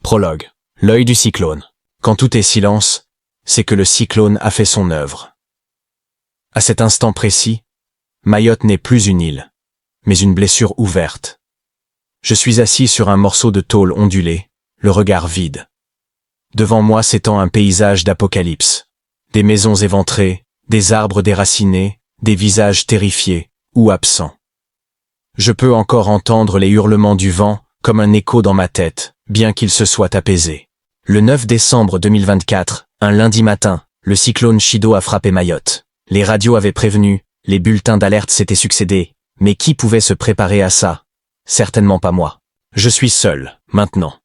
Prologue. L'œil du cyclone. Quand tout est silence, c'est que le cyclone a fait son œuvre. À cet instant précis, Mayotte n'est plus une île, mais une blessure ouverte. Je suis assis sur un morceau de tôle ondulé, le regard vide. Devant moi s'étend un paysage d'apocalypse. Des maisons éventrées, des arbres déracinés, des visages terrifiés ou absents. Je peux encore entendre les hurlements du vent comme un écho dans ma tête, bien qu'il se soit apaisé. Le 9 décembre 2024, un lundi matin, le cyclone Chido a frappé Mayotte. Les radios avaient prévenu, les bulletins d'alerte s'étaient succédés, mais qui pouvait se préparer à ça? Certainement pas moi. Je suis seul, maintenant.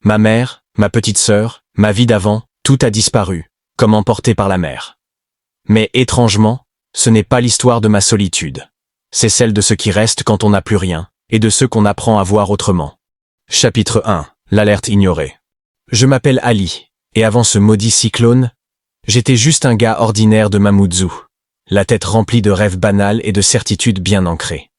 Ma mère, ma petite sœur, ma vie d'avant, tout a disparu, comme emporté par la mer. Mais étrangement, ce n'est pas l'histoire de ma solitude. C'est celle de ce qui reste quand on n'a plus rien, et de ceux qu'on apprend à voir autrement. Chapitre 1. L'alerte ignorée. Je m'appelle Ali, et avant ce maudit cyclone, j'étais juste un gars ordinaire de Mamoudzou, la tête remplie de rêves banals et de certitudes bien ancrées.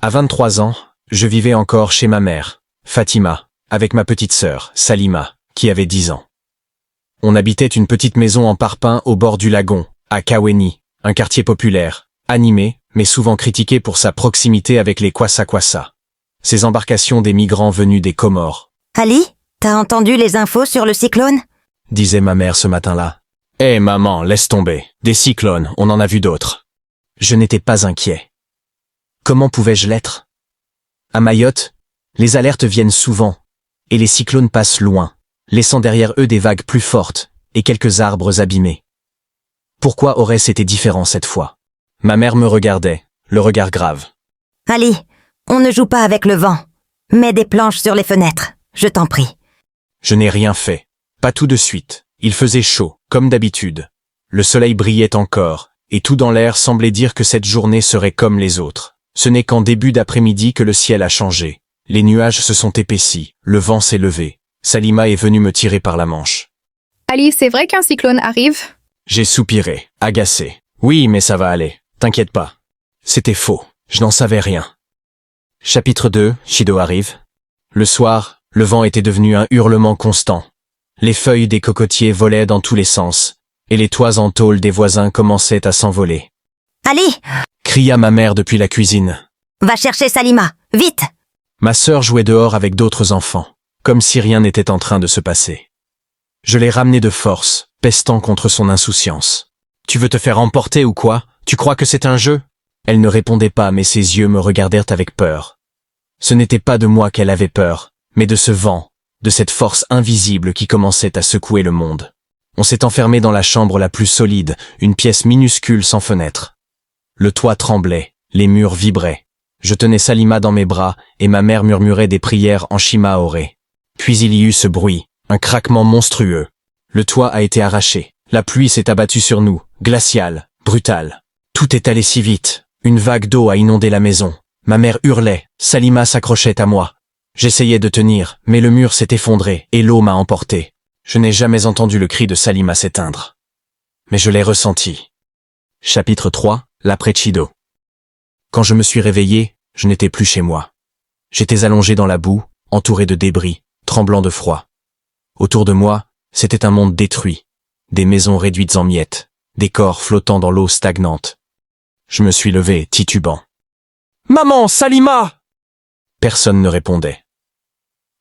À 23 ans, je vivais encore chez ma mère, Fatima, avec ma petite sœur, Salima, qui avait 10 ans. On habitait une petite maison en parpaing au bord du lagon, à Kaweni, un quartier populaire, animé, mais souvent critiqué pour sa proximité avec les Kwassa-Kwassa, ces embarcations des migrants venus des Comores. Ali, t'as entendu les infos sur le cyclone? Disait ma mère ce matin-là. « Hé maman, laisse tomber. Des cyclones, on en a vu d'autres. » Je n'étais pas inquiet. Comment pouvais-je l'être? À Mayotte, les alertes viennent souvent, et les cyclones passent loin, laissant derrière eux des vagues plus fortes et quelques arbres abîmés. Pourquoi aurait-ce été différent cette fois? Ma mère me regardait, le regard grave. « Ali, on ne joue pas avec le vent. Mets des planches sur les fenêtres, je t'en prie. » Je n'ai rien fait. Pas tout de suite. Il faisait chaud, comme d'habitude. Le soleil brillait encore, et tout dans l'air semblait dire que cette journée serait comme les autres. Ce n'est qu'en début d'après-midi que le ciel a changé. Les nuages se sont épaissis, le vent s'est levé. Salima est venue me tirer par la manche. « Ali, c'est vrai qu'un cyclone arrive ?» J'ai soupiré, agacé. « Oui, mais ça va aller. T'inquiète pas. » C'était faux. Je n'en savais rien. Chapitre 2, Chido arrive. Le soir, le vent était devenu un hurlement constant. Les feuilles des cocotiers volaient dans tous les sens, et les toits en tôle des voisins commençaient à s'envoler. « Ali, Cria ma mère depuis la cuisine. va chercher Salima, vite !» Ma sœur jouait dehors avec d'autres enfants, comme si rien n'était en train de se passer. Je l'ai ramenée de force, pestant contre son insouciance. « Tu veux te faire emporter ou quoi? Tu crois que c'est un jeu ?» Elle ne répondait pas, mais ses yeux me regardèrent avec peur. Ce n'était pas de moi qu'elle avait peur, mais de ce vent, de cette force invisible qui commençait à secouer le monde. On s'est enfermé dans la chambre la plus solide, une pièce minuscule sans fenêtre. Le toit tremblait, les murs vibraient. Je tenais Salima dans mes bras et ma mère murmurait des prières en shimaoré. Puis il y eut ce bruit, un craquement monstrueux. Le toit a été arraché. La pluie s'est abattue sur nous, glaciale, brutale. Tout est allé si vite. Une vague d'eau a inondé la maison. Ma mère hurlait, Salima s'accrochait à moi. J'essayais de tenir, mais le mur s'est effondré et l'eau m'a emporté. Je n'ai jamais entendu le cri de Salima s'éteindre. Mais je l'ai ressenti. Chapitre 3, l'après-Chido. Quand je me suis réveillé, je n'étais plus chez moi. J'étais allongé dans la boue, entouré de débris, tremblant de froid. Autour de moi, c'était un monde détruit. Des maisons réduites en miettes, des corps flottant dans l'eau stagnante. Je me suis levé, titubant. « Maman, Salima !» Personne ne répondait.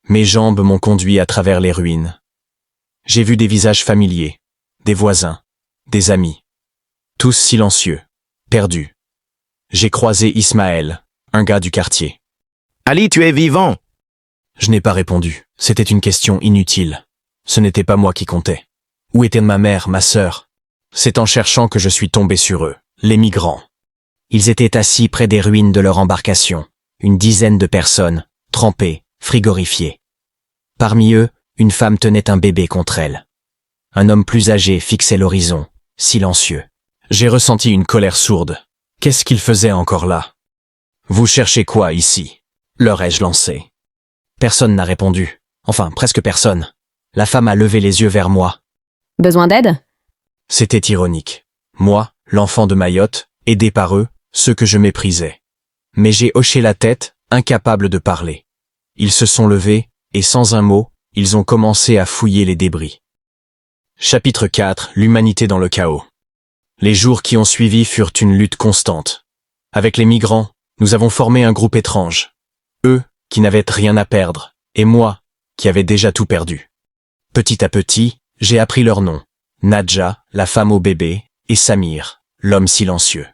Mes jambes m'ont conduit à travers les ruines. J'ai vu des visages familiers, des voisins, des amis. Tous silencieux, perdus. J'ai croisé Ismaël, un gars du quartier. « Ali, tu es vivant !» Je n'ai pas répondu. C'était une question inutile. Ce n'était pas moi qui comptais. Où étaient ma mère, ma sœur? C'est en cherchant que je suis tombé sur eux, les migrants. Ils étaient assis près des ruines de leur embarcation, une dizaine de personnes, trempées, frigorifiées. Parmi eux, une femme tenait un bébé contre elle. Un homme plus âgé fixait l'horizon, silencieux. J'ai ressenti une colère sourde. Qu'est-ce qu'ils faisaient encore là? « Vous cherchez quoi ici ?» leur ai-je lancé. Personne n'a répondu. Enfin, presque personne. La femme a levé les yeux vers moi. « Besoin d'aide ?» C'était ironique. Moi, l'enfant de Mayotte, aidé par eux, ceux que je méprisais. Mais j'ai hoché la tête, incapable de parler. Ils se sont levés, et sans un mot, Ils ont commencé à fouiller les débris. Chapitre 4. L'humanité dans le chaos. Les jours qui ont suivi furent une lutte constante. Avec les migrants, nous avons formé un groupe étrange. Eux, qui n'avaient rien à perdre, et moi, qui avais déjà tout perdu. Petit à petit, j'ai appris leurs noms. Nadja, la femme au bébé, et Samir, l'homme silencieux.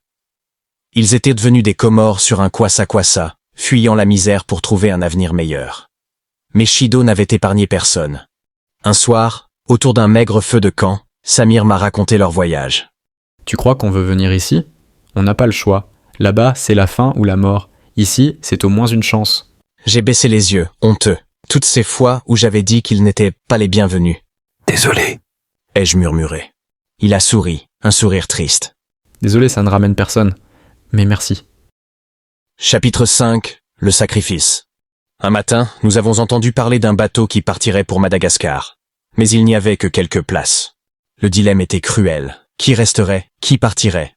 Ils étaient devenus des Comores sur un kwassa-kwassa, fuyant la misère pour trouver un avenir meilleur. Mais Shido n'avait épargné personne. Un soir, autour d'un maigre feu de camp, Samir m'a raconté leur voyage. Tu crois qu'on veut venir ici? On n'a pas le choix. Là-bas, c'est la faim ou la mort. Ici, c'est au moins une chance. J'ai baissé les yeux, honteux. Toutes ces fois où j'avais dit qu'ils n'étaient pas les bienvenus. Désolé. Ai-je murmuré. Il a souri, un sourire triste. Désolé, ça ne ramène personne. Mais merci. Chapitre 5. Le sacrifice. Un matin, nous avons entendu parler d'un bateau qui partirait pour Madagascar. Mais il n'y avait que quelques places. Le dilemme était cruel. Qui resterait? Qui partirait?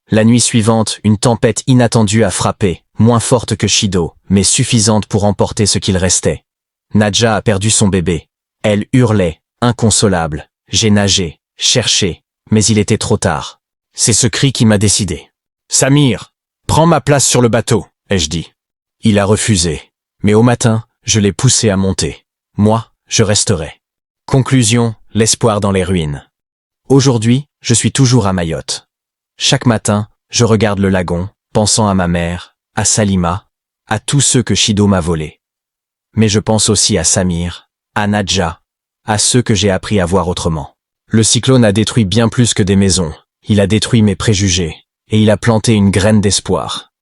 La nuit suivante, une tempête inattendue a frappé, moins forte que Shido, mais suffisante pour emporter ce qu'il restait. Nadja a perdu son bébé. Elle hurlait, inconsolable. J'ai nagé, cherché, mais il était trop tard. C'est ce cri qui m'a décidé. « Samir, prends ma place sur le bateau », ai-je dit. Il a refusé, mais au matin, je l'ai poussé à monter. Moi, je resterai. Conclusion, l'espoir dans les ruines. Aujourd'hui, je suis toujours à Mayotte. Chaque matin, je regarde le lagon, pensant à ma mère, à Salima, à tous ceux que Shido m'a volés. Mais je pense aussi à Samir, à Nadja, à ceux que j'ai appris à voir autrement. Le cyclone a détruit bien plus que des maisons. Il a détruit mes préjugés, et il a planté une graine d'espoir.